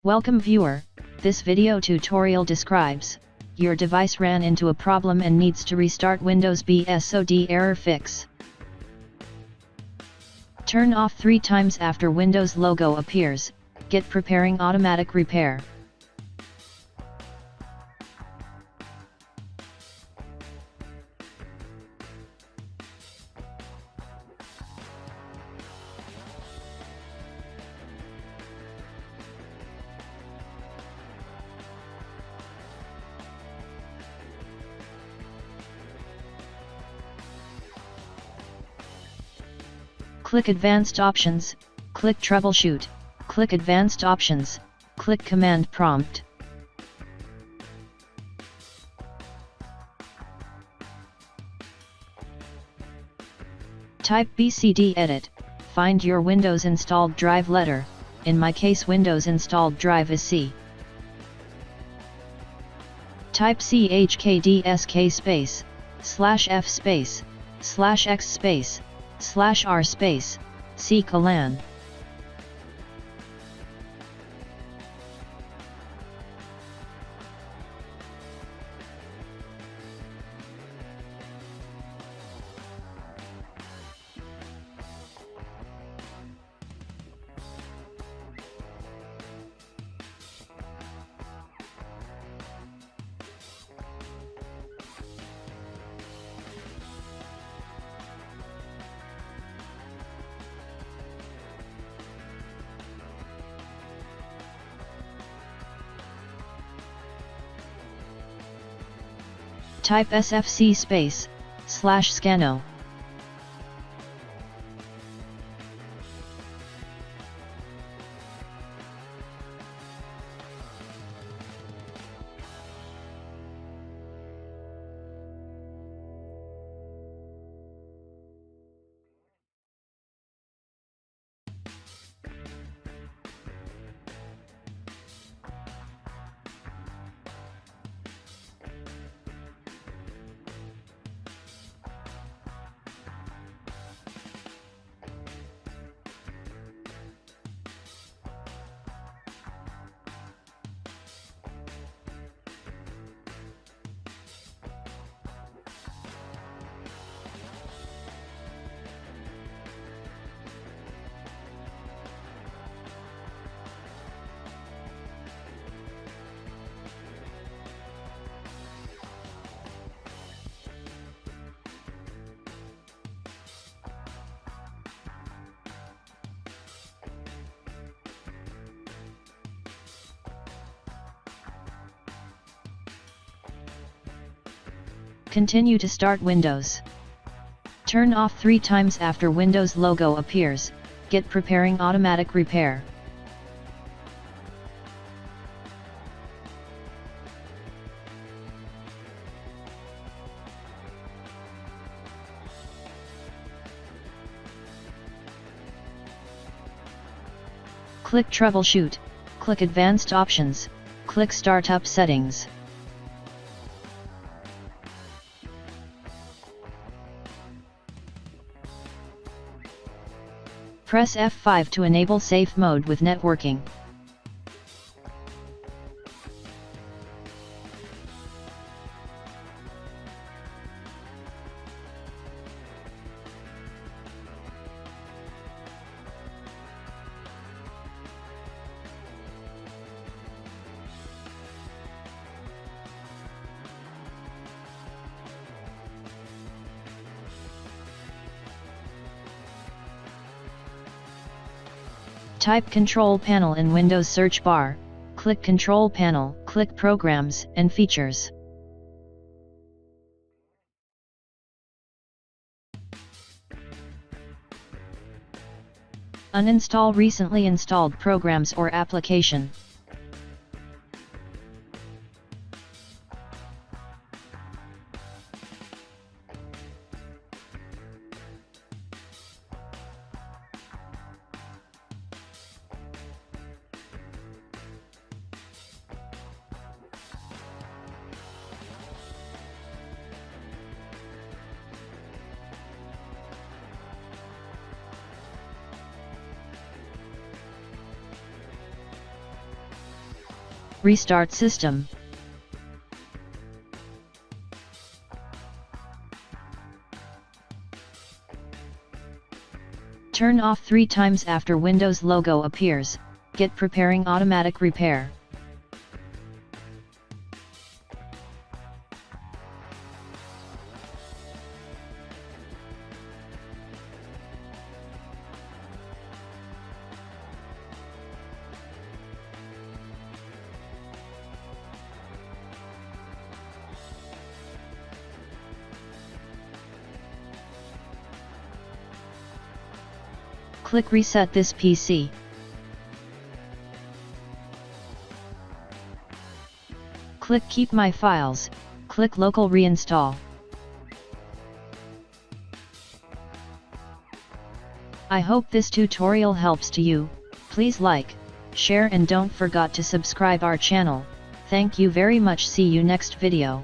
Welcome viewer, this video tutorial describes, your device ran into a problem and needs to restart Windows BSOD error fix. Turn off 3 times after Windows logo appears, get preparing automatic repair. Click Advanced Options, click Troubleshoot, click Advanced Options, click Command Prompt. Type BSOD Edit, find your Windows installed drive letter, in my case Windows installed drive is C. Type chkdsk space, /f space, /x space, /r space, c:\colon. Type sfc space, /scanno. Continue to start Windows. Turn off 3 times after Windows logo appears, get preparing automatic repair. Click Troubleshoot, click Advanced Options, click Startup Settings. Press F5 to enable safe mode with networking. Type Control Panel in Windows search bar, click Control Panel, click Programs and Features. Uninstall recently installed programs or application. Restart system. Turn off 3 times after Windows logo appears. Get preparing automatic repair. Click Reset this PC. Click Keep My Files, click Local Reinstall. I hope this tutorial helps to you. Please like, share and don't forget to subscribe our channel. Thank you very much. See you next video.